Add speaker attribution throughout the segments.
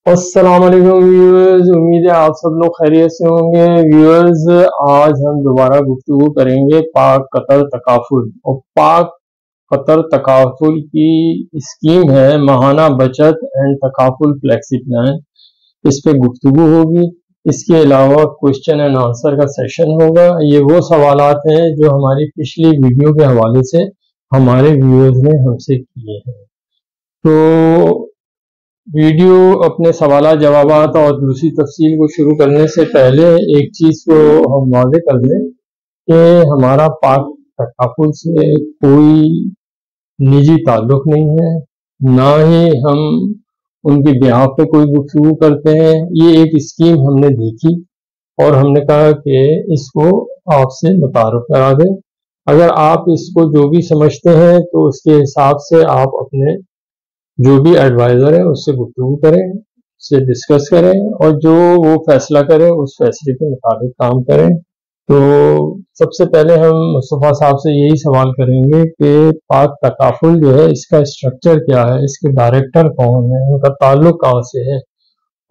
Speaker 1: अस्सलाम वालेकुम व्यूअर्स, उम्मीद है आप सब लोग खैरियत से होंगे। व्यूअर्स, आज हम दोबारा गुफ्तगू करेंगे पाक कतर तकाफुल। और पाक कतर तकाफुल की स्कीम है माहाना बचत एंड तकाफुल फ्लेक्सी प्लान। इस पे गुफ्तगू होगी। इसके अलावा क्वेश्चन एंड आंसर का सेशन होगा। ये वो सवालात हैं जो हमारी पिछली वीडियो के हवाले से हमारे व्यूअर्स ने हमसे किए हैं। तो वीडियो अपने सवाल जवाबात और दूसरी तफसील को शुरू करने से पहले एक चीज़ को हम वाज़ेह कर दें कि हमारा पाक तकाफुल से कोई निजी ताल्लुक नहीं है, ना ही हम उनके बिहाफ पे कोई गुफ्तगू करते हैं। ये एक स्कीम हमने देखी और हमने कहा कि इसको आपसे मुतारुफ करा दें। अगर आप इसको जो भी समझते हैं तो उसके हिसाब से आप अपने जो भी एडवाइज़र है उससे गुफ्तगू करें, उससे डिस्कस करें और जो वो फैसला करे उस फैसले के मुताबिक काम करें। तो सबसे पहले हम मुस्तफ़ा साहब से यही सवाल करेंगे कि पाक तकाफुल जो है इसका स्ट्रक्चर क्या है, इसके डायरेक्टर कौन है, उनका ताल्लुक कहाँ से है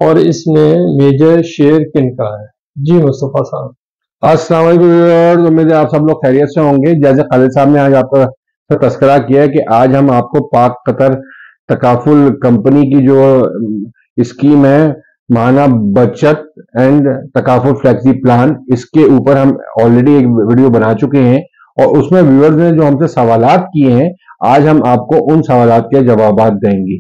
Speaker 1: और इसमें मेजर शेयर किनका है। जी मुस्तफ़ा साहब।
Speaker 2: अस्सलाम वालेकुम व्यूअर्स, उम्मीद है आप सब लोग खैरियत से होंगे। जैसे खालिद साहब ने आज आपका तस्करा किया है कि आज हम आपको पाक कतर तकाफुल कंपनी की जो स्कीम है माना बचत एंड तकाफुल फ्लेक्सी प्लान, इसके ऊपर हम ऑलरेडी एक वीडियो बना चुके हैं और उसमें व्यूअर्स ने जो हमसे सवालात किए हैं, आज हम आपको उन सवालात के जवाब देंगे।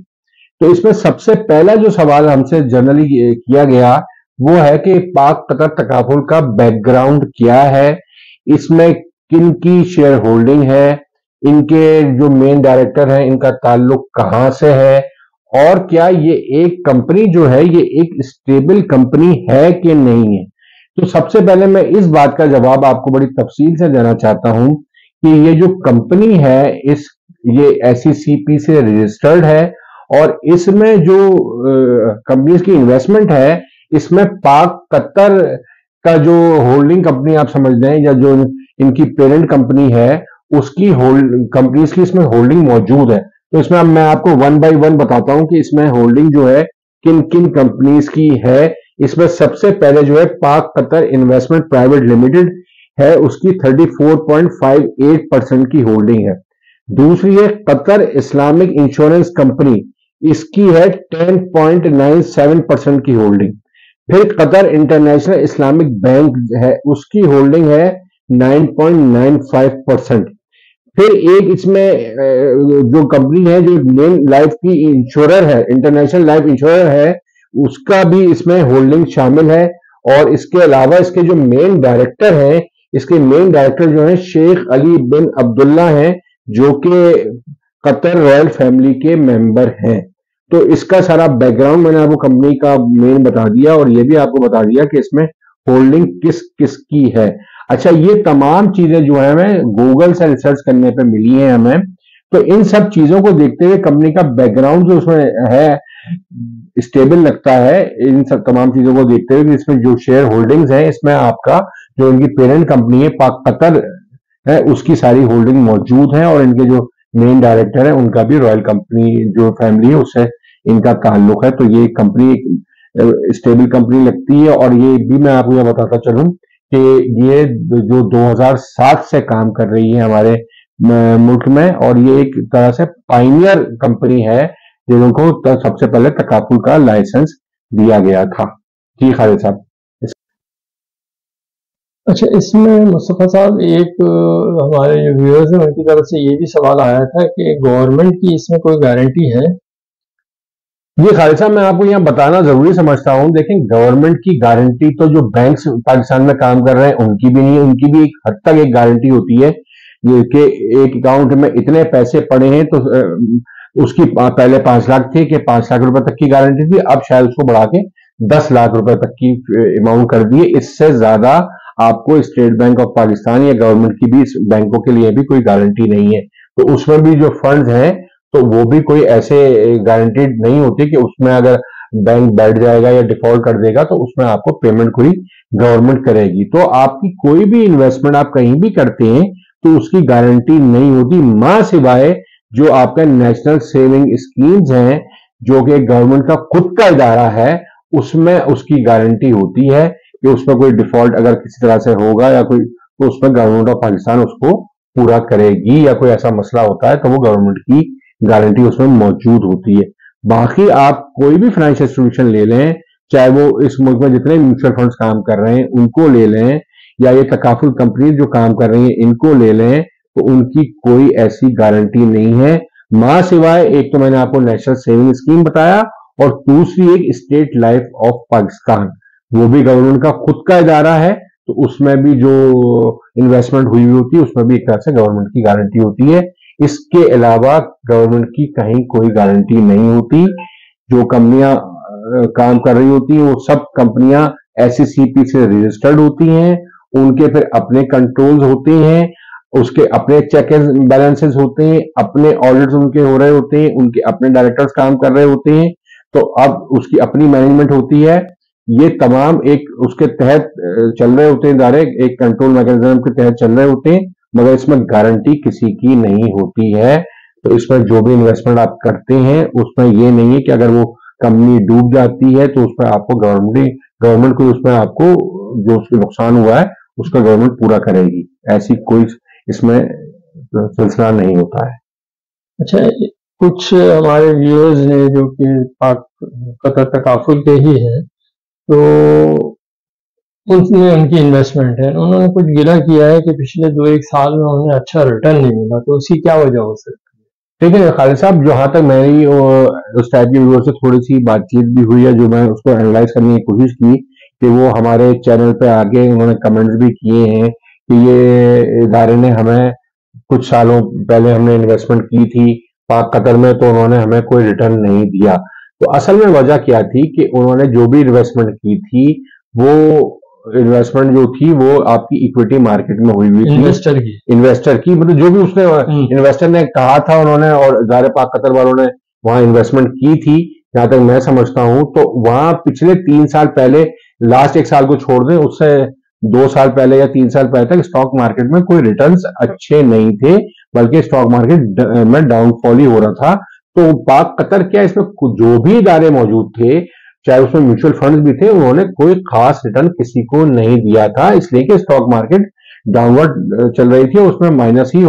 Speaker 2: तो इसमें सबसे पहला जो सवाल हमसे जनरली किया गया वो है कि पाक कतर तकाफुल का बैकग्राउंड क्या है, इसमें किन की शेयर होल्डिंग है, इनके जो मेन डायरेक्टर हैं इनका ताल्लुक कहां से है और क्या ये एक कंपनी जो है ये एक स्टेबल कंपनी है कि नहीं है। तो सबसे पहले मैं इस बात का जवाब आपको बड़ी तफसील से देना चाहता हूं कि ये जो कंपनी है ये SECP से रजिस्टर्ड है और इसमें जो कंपनीज की इन्वेस्टमेंट है इसमें पाक कतर का जो होल्डिंग कंपनी आप समझ लें या जो इनकी पेरेंट कंपनी है उसकी कंपनीज की इसमें होल्डिंग मौजूद है। तो इसमें अब मैं आपको वन बाय वन बताता हूं कि इसमें होल्डिंग जो है किन किन कंपनीज की है। इसमें सबसे पहले जो है पाक कतर इन्वेस्टमेंट प्राइवेट लिमिटेड है, उसकी 34.58% की होल्डिंग है। दूसरी है कतर इस्लामिक इंश्योरेंस कंपनी, इसकी है 10.97% की होल्डिंग। फिर कतर इंटरनेशनल इस्लामिक बैंक है, उसकी होल्डिंग है 9.95%। फिर एक इसमें जो कंपनी है जो मेन लाइफ की इंश्योरर है, इंटरनेशनल लाइफ इंश्योरर है, उसका भी इसमें होल्डिंग शामिल है। और इसके अलावा इसके जो मेन डायरेक्टर हैं, इसके मेन डायरेक्टर जो है शेख अली बिन अब्दुल्ला हैं, जो कि कतर रॉयल फैमिली के मेंबर हैं। तो इसका सारा बैकग्राउंड मैंने आपको कंपनी का मेन बता दिया और ये भी आपको बता दिया कि इसमें होल्डिंग किस किस की है। अच्छा, ये तमाम चीजें जो है हमें गूगल से रिसर्च करने पे मिली हैं हमें। तो इन सब चीजों को देखते हुए कंपनी का बैकग्राउंड जो उसमें है स्टेबल लगता है। इन सब तमाम चीजों को देखते हुए इसमें जो शेयर होल्डिंग्स है इसमें आपका जो इनकी पेरेंट कंपनी है पाक कतर है उसकी सारी होल्डिंग मौजूद है और इनके जो मेन डायरेक्टर है उनका भी रॉयल कंपनी जो फैमिली है उससे इनका ताल्लुक है। तो ये कंपनी एक स्टेबल कंपनी लगती है। और ये भी मैं आपको यह बताता चलूं कि ये जो 2007 से काम कर रही है हमारे मुल्क में और ये एक तरह से पाइनियर कंपनी है जिनको सबसे पहले तकाफुल का लाइसेंस दिया गया था। जी खालिद साहब।
Speaker 1: अच्छा, इसमें मुस्तफ़ा साहब एक हमारे जो व्यूअर्स हैं उनकी तरफ से ये भी सवाल आया था कि गवर्नमेंट की इसमें कोई गारंटी है।
Speaker 2: ये खालिद साहब मैं आपको यहाँ बताना जरूरी समझता हूँ। देखें, गवर्नमेंट की गारंटी तो जो बैंक्स पाकिस्तान में काम कर रहे हैं उनकी भी नहीं है। उनकी भी एक हद तक एक गारंटी होती है ये कि एक अकाउंट में इतने पैसे पड़े हैं तो उसकी पहले 5 लाख थी कि 5 लाख रुपए तक की गारंटी थी, अब शायद उसको बढ़ा के 10 लाख रुपए तक की अमाउंट कर दिए। इससे ज्यादा आपको स्टेट बैंक ऑफ पाकिस्तान या गवर्नमेंट की भी बैंकों के लिए भी कोई गारंटी नहीं है। तो उसमें भी जो फंड है तो वो भी कोई ऐसे गारंटीड नहीं होती कि उसमें अगर बैंक बैठ जाएगा या डिफॉल्ट कर देगा तो उसमें आपको पेमेंट कोई गवर्नमेंट करेगी। तो आपकी कोई भी इन्वेस्टमेंट आप कहीं भी करते हैं तो उसकी गारंटी नहीं होती, मां सिवाय जो आपका नेशनल सेविंग स्कीम्स हैं जो कि गवर्नमेंट का खुद का इदारा है, उसमें उसकी गारंटी होती है कि उसमें कोई डिफॉल्ट अगर किसी तरह से होगा या कोई, तो उसमें गवर्नमेंट ऑफ पाकिस्तान उसको पूरा करेगी, या कोई ऐसा मसला होता है तो वो गवर्नमेंट की गारंटी उसमें मौजूद होती है। बाकी आप कोई भी फाइनेंशियल इंस्टीट्यूशन ले लें, चाहे वो इस मुल्क में जितने म्यूचुअल फंड्स काम कर रहे हैं उनको ले लें, या ये तकाफुल कंपनी जो काम कर रही है इनको ले लें, तो उनकी कोई ऐसी गारंटी नहीं है, मां सिवाय एक तो मैंने आपको नेशनल सेविंग स्कीम बताया, और दूसरी एक स्टेट लाइफ ऑफ पाकिस्तान, वो भी गवर्नमेंट का खुद का इदारा है, तो उसमें भी जो इन्वेस्टमेंट हुई होती है उसमें भी एक तरह से गवर्नमेंट की गारंटी होती है। इसके अलावा गवर्नमेंट की कहीं कोई गारंटी नहीं होती। जो कंपनियां काम कर रही होती हैं वो सब कंपनियां SECP से रजिस्टर्ड होती हैं, उनके फिर अपने कंट्रोल्स होते हैं, उसके अपने चेक एंड बैलेंसेस होते हैं, अपने ऑडिट्स उनके हो रहे होते हैं, उनके अपने डायरेक्टर्स काम कर रहे होते हैं, तो अब उसकी अपनी मैनेजमेंट होती है। ये तमाम एक उसके तहत चल रहे होते हैं इदारे, एक कंट्रोल मैकेनिज्म के तहत चल रहे होते हैं, मगर इसमें गारंटी किसी की नहीं होती है। तो इसमें जो भी इन्वेस्टमेंट आप करते हैं उसमें ये नहीं है कि अगर वो कंपनी डूब जाती है तो उसमें आपको गवर्नमेंट को उसमें आपको जो उसके नुकसान हुआ है उसका गवर्नमेंट पूरा करेगी, ऐसी कोई इसमें सिलसिला नहीं होता है।
Speaker 1: अच्छा, कुछ हमारे व्यूअर्स ने जो कि पाक कतर तकाफुल के ही हैं, तो उसमें उनकी इन्वेस्टमेंट है, उन्होंने कुछ गिला किया है कि पिछले 2-1 साल में उन्हें अच्छा रिटर्न नहीं मिला, तो उसकी क्या वजह हो सकती है?
Speaker 2: ठीक है खालिद साहब, जहां तक मेरी उस टाइप की व्यूअर से थोड़ी सी बातचीत भी हुई है, जो मैं उसको एनालाइज करने की कोशिश की, कि वो हमारे चैनल पे आके उन्होंने कमेंट्स भी किए हैं कि ये इदारे ने हमें कुछ सालों पहले हमने इन्वेस्टमेंट की थी पाक कतर में, तो उन्होंने हमें कोई रिटर्न नहीं दिया। तो असल में वजह क्या थी कि उन्होंने जो भी इन्वेस्टमेंट की थी वो इन्वेस्टमेंट जो थी वो आपकी इक्विटी मार्केट में हुई थी, इन्वेस्टर की मतलब जो भी उसने इन्वेस्टर ने कहा था उन्होंने, और ज़ाहिर पाक कतर वालों ने वहां इन्वेस्टमेंट की थी, जहां तक मैं समझता हूं। तो वहां पिछले 3 साल पहले, लास्ट 1 साल को छोड़ दें, उससे 2 साल पहले या 3 साल पहले तक स्टॉक मार्केट में कोई रिटर्न्स अच्छे नहीं थे, बल्कि स्टॉक मार्केट में डाउनफॉल ही हो रहा था। तो पाक कतर क्या, इसमें जो भी इदारे मौजूद थे, चाहे उसमें म्यूचुअल फंड्स भी थे, उन्होंने कोई खास रिटर्न किसी को नहीं दिया था, इसलिए कि स्टॉक मार्केट डाउनवर्ड चल रही थी, उसमें माइनस ही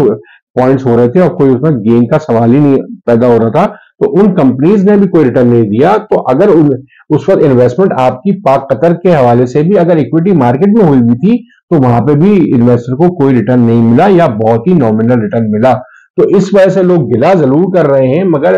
Speaker 2: पॉइंट्स हो रहे थे और कोई उसमें गेन का सवाल ही नहीं पैदा हो रहा था। तो उन कंपनीज ने भी कोई रिटर्न नहीं दिया। तो अगर उस वक्त इन्वेस्टमेंट आपकी पाक कतर के हवाले से भी अगर इक्विटी मार्केट में हुई भी थी, तो वहां पे भी इन्वेस्टर को कोई रिटर्न नहीं मिला या बहुत ही नॉमिनल रिटर्न मिला। तो इस वजह से लोग गिला जरूर कर रहे हैं, मगर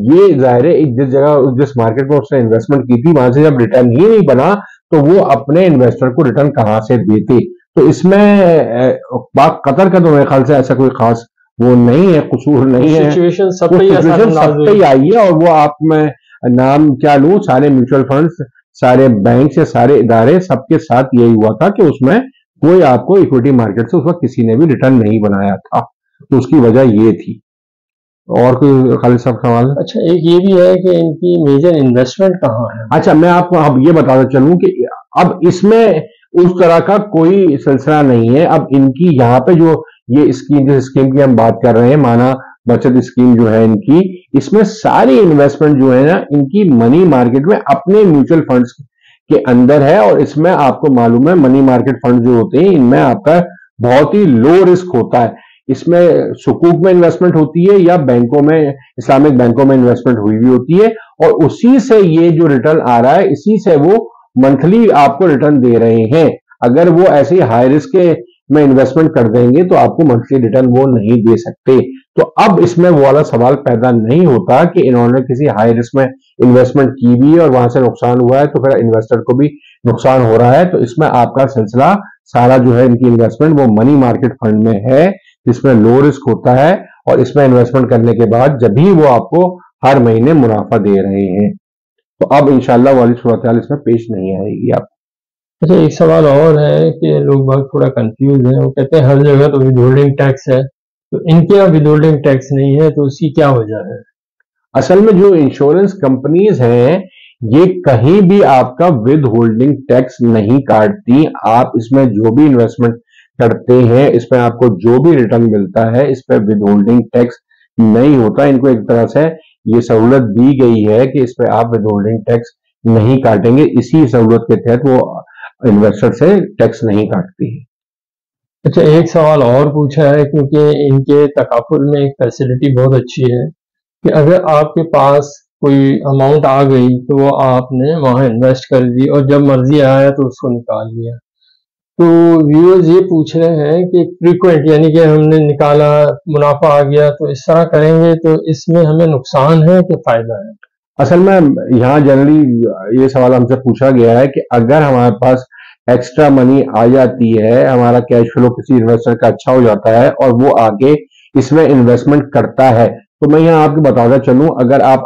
Speaker 2: ये जाहिर है जिस जगह जिस मार्केट में उसने इन्वेस्टमेंट की थी वहां से जब रिटर्न ही नहीं बना, तो वो अपने इन्वेस्टर को रिटर्न कहां से देते। तो इसमें पाक कतर का तो मेरे ख्याल से ऐसा कोई खास वो नहीं है, कसूर नहीं है,
Speaker 1: सिचुएशन सब
Speaker 2: पे ही आई है। और वो आप मैं नाम क्या लूं, सारे म्यूचुअल फंड्स, सारे बैंक या सारे इदारे, सबके साथ यही हुआ था कि उसमें कोई आपको इक्विटी मार्केट से उस वक्त किसी ने भी रिटर्न नहीं बनाया था। तो उसकी वजह ये थी। और कोई खालिद साहब सवाल?
Speaker 1: अच्छा, एक ये भी है कि इनकी मेजर इन्वेस्टमेंट कहाँ है?
Speaker 2: अच्छा, मैं आपको अब ये बताता चलूं कि अब इसमें उस तरह का कोई सिलसिला नहीं है। अब इनकी यहाँ पे जो ये स्कीम, जिस स्कीम की हम बात कर रहे हैं, माना बचत स्कीम जो है इनकी, इसमें सारी इन्वेस्टमेंट जो है ना इनकी मनी मार्केट में अपने म्यूचुअल फंड्स के अंदर है। और इसमें आपको मालूम है मनी मार्केट फंड जो होते हैं इनमें आपका बहुत ही लो रिस्क होता है। इसमें सुकूक में इन्वेस्टमेंट होती है या बैंकों में, इस्लामिक बैंकों में इन्वेस्टमेंट हुई हुई होती है, और उसी से ये जो रिटर्न आ रहा है इसी से वो मंथली आपको रिटर्न दे रहे हैं। अगर वो ऐसे हाई रिस्क में इन्वेस्टमेंट कर देंगे तो आपको मंथली रिटर्न वो नहीं दे सकते। तो अब इसमें वो वाला सवाल पैदा नहीं होता कि इन्होंने किसी हाई रिस्क में इन्वेस्टमेंट की भी है और वहां से नुकसान हुआ है तो फिर इन्वेस्टर को भी नुकसान हो रहा है। तो इसमें आपका सिलसिला सारा जो है इनकी इन्वेस्टमेंट वो मनी मार्केट फंड में है, जिसमें लो रिस्क होता है, और इसमें इन्वेस्टमेंट करने के बाद जब भी वो आपको हर महीने मुनाफा दे रहे हैं। तो अब इंशाल्लाह वाली सूरत हाल इसमें पेश नहीं आएगी। आप
Speaker 1: अच्छा, एक सवाल और है कि लोग बहुत थोड़ा कंफ्यूज हैं, वो कहते हैं हर जगह तो विदहोल्डिंग टैक्स है, तो इनके यहाँ विदहोल्डिंग टैक्स नहीं है, तो उसकी क्या वजह है?
Speaker 2: असल में जो इंश्योरेंस कंपनीज हैं ये कहीं भी आपका विद होल्डिंग टैक्स नहीं काटती। आप इसमें जो भी इन्वेस्टमेंट करते हैं, इसमें आपको जो भी रिटर्न मिलता है, इस पर विद होल्डिंग टैक्स नहीं होता। इनको एक तरह से ये सहूलत दी गई है कि इस पे आप विदहोल्डिंग टैक्स नहीं काटेंगे। इसी सहूलत के तहत वो इन्वेस्टर से टैक्स नहीं काटती है।
Speaker 1: अच्छा, एक सवाल और पूछा है, क्योंकि इनके तकाफुल में एक फैसिलिटी बहुत अच्छी है कि अगर आपके पास कोई अमाउंट आ गई तो वो आपने वहाँ इन्वेस्ट कर दी और जब मर्जी आया तो उसको निकाल लिया। तो व्यूअर्स ये पूछ रहे हैं कि फ्रीक्वेंट, यानी कि हमने निकाला, मुनाफा आ गया, तो इस तरह करेंगे तो इसमें हमें नुकसान है कि फायदा है?
Speaker 2: असल में यहाँ जनरली ये सवाल हमसे पूछा गया है कि अगर हमारे पास एक्स्ट्रा मनी आ जाती है, हमारा कैश फ्लो किसी इन्वेस्टर का अच्छा हो जाता है और वो आगे इसमें इन्वेस्टमेंट करता है, तो मैं यहाँ आपको बताता चलूं, अगर आप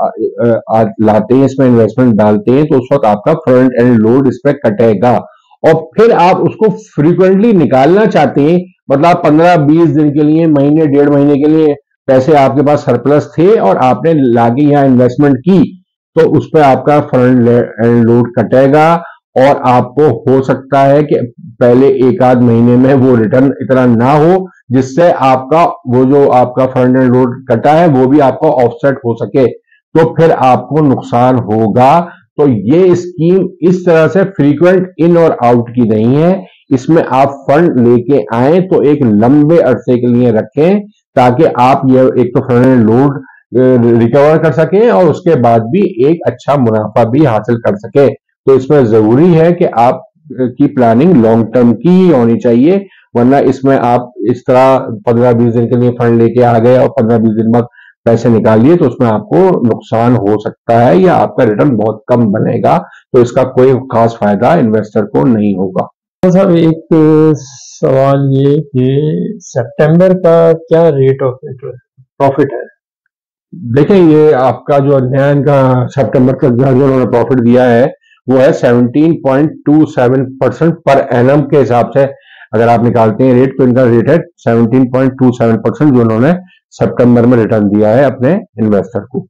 Speaker 2: लाते हैं इसमें इन्वेस्टमेंट डालते हैं तो उस वक्त आपका फ्रंट एंड लोड इस पर कटेगा और फिर आप उसको फ्रीक्वेंटली निकालना चाहते हैं, मतलब आप 15-20 दिन के लिए, महीने 1.5 महीने के लिए पैसे आपके पास सरप्लस थे और आपने लाके यहाँ इन्वेस्टमेंट की, तो उस पर आपका फ्रंट एंड लोड कटेगा और आपको हो सकता है कि पहले 1-8 महीने में वो रिटर्न इतना ना हो जिससे आपका वो जो आपका फ्रंट एंड लोड कटा है वो भी आपका ऑफसेट हो सके, तो फिर आपको नुकसान होगा। तो ये स्कीम इस तरह से फ्रीक्वेंट इन और आउट की नहीं है। इसमें आप फंड लेके आए तो एक लंबे अरसे के लिए रखें ताकि आप ये एक तो फ्रंट एंड लोड रिकवर कर सके और उसके बाद भी एक अच्छा मुनाफा भी हासिल कर सके। तो इसमें जरूरी है कि आप की प्लानिंग लॉन्ग टर्म की ही होनी चाहिए, वरना इसमें आप इस तरह 15-20 दिन के लिए फंड लेके आ गए और 15-20 दिन बाद पैसे निकाल लिए तो उसमें आपको नुकसान हो सकता है या आपका रिटर्न बहुत कम बनेगा, तो इसका कोई खास फायदा इन्वेस्टर को नहीं होगा।
Speaker 1: साहब, एक सवाल ये कि सितंबर का क्या रेट ऑफ इंटरेस्ट प्रॉफिट है?
Speaker 2: देखें, ये आपका जो अध्ययन का सितंबर का जो उन्होंने प्रॉफिट दिया है वो है 17.27% पर एनम के हिसाब से अगर आप निकालते हैं रेट, तो इनका रेट है 17.27% जो उन्होंने सितंबर में रिटर्न दिया है अपने इन्वेस्टर को।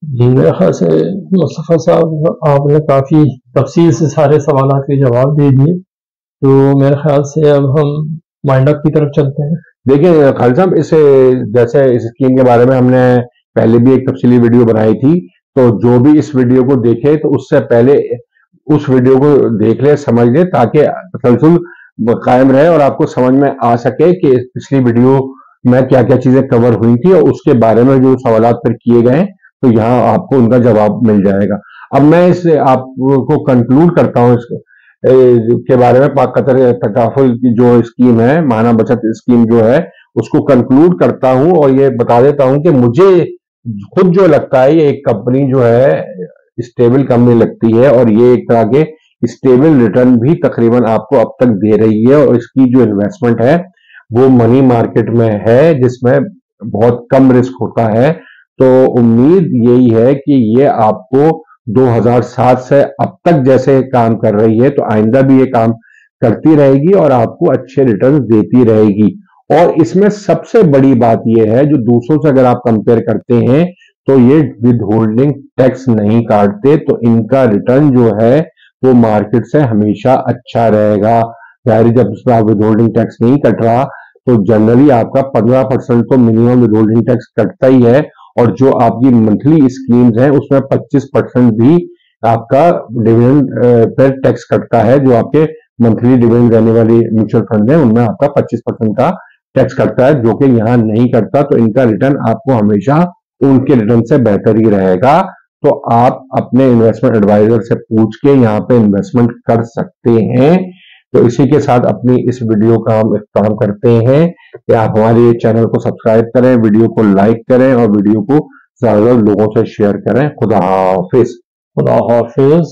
Speaker 1: जी, मेरे ख्याल से मुस्तफा साहब आपने काफी तफसील से सारे सवालों के जवाब दे दिए, तो मेरे ख्याल से अब हम माइंड अप की तरफ चलते हैं।
Speaker 2: देखिए खालिद साहब, इस जैसे इस स्कीम के बारे में हमने पहले भी एक तफसीली वीडियो बनाई थी, तो जो भी इस वीडियो को देखे तो उससे पहले उस वीडियो को देख ले, समझ ले, ताकि तसलसल कायम रहे और आपको समझ में आ सके कि पिछली वीडियो में क्या क्या चीजें कवर हुई थी और उसके बारे में जो सवाल फिर किए गए तो यहाँ आपको उनका जवाब मिल जाएगा। अब मैं इस आपको कंक्लूड करता हूँ के बारे में, पाक कतर तकाफुल की जो स्कीम है, माहाना बचत स्कीम जो है, उसको कंक्लूड करता हूं और ये बता देता हूं कि मुझे खुद जो लगता है ये एक कंपनी जो है स्टेबल कंपनी लगती है और ये एक तरह के स्टेबल रिटर्न भी तकरीबन आपको अब तक दे रही है और इसकी जो इन्वेस्टमेंट है वो मनी मार्केट में है जिसमें बहुत कम रिस्क होता है। तो उम्मीद यही है कि ये आपको 2007 से अब तक जैसे काम कर रही है तो आइंदा भी ये काम करती रहेगी और आपको अच्छे रिटर्न देती रहेगी। और इसमें सबसे बड़ी बात यह है, जो दूसरों से अगर आप कंपेयर करते हैं तो ये विद होल्डिंग टैक्स नहीं काटते, तो इनका रिटर्न जो है वो मार्केट से हमेशा अच्छा रहेगा। जाहिर जब उसमें आप विद होल्डिंग टैक्स नहीं कट रहा तो जनरली आपका 15% तो मिनिमम विद होल्डिंग टैक्स कटता ही है और जो आपकी मंथली स्कीम्स हैं उसमें 25% भी आपका डिविडेंड पर टैक्स कटता है। जो आपके मंथली डिविडेंड देने वाली म्यूचुअल फंड है उनमें आपका 25% का टैक्स कटता है, जो कि यहाँ नहीं करता। तो इनका रिटर्न आपको हमेशा उनके रिटर्न से बेहतर ही रहेगा। तो आप अपने इन्वेस्टमेंट एडवाइजर से पूछ के यहाँ पे इन्वेस्टमेंट कर सकते हैं। तो इसी के साथ अपनी इस वीडियो का हम इख्तिताम करते हैं कि आप हमारे चैनल को सब्सक्राइब करें, वीडियो को लाइक करें और वीडियो को ज्यादा लोगों से शेयर करें। खुदा हाफिज।
Speaker 1: खुदा हाफिज।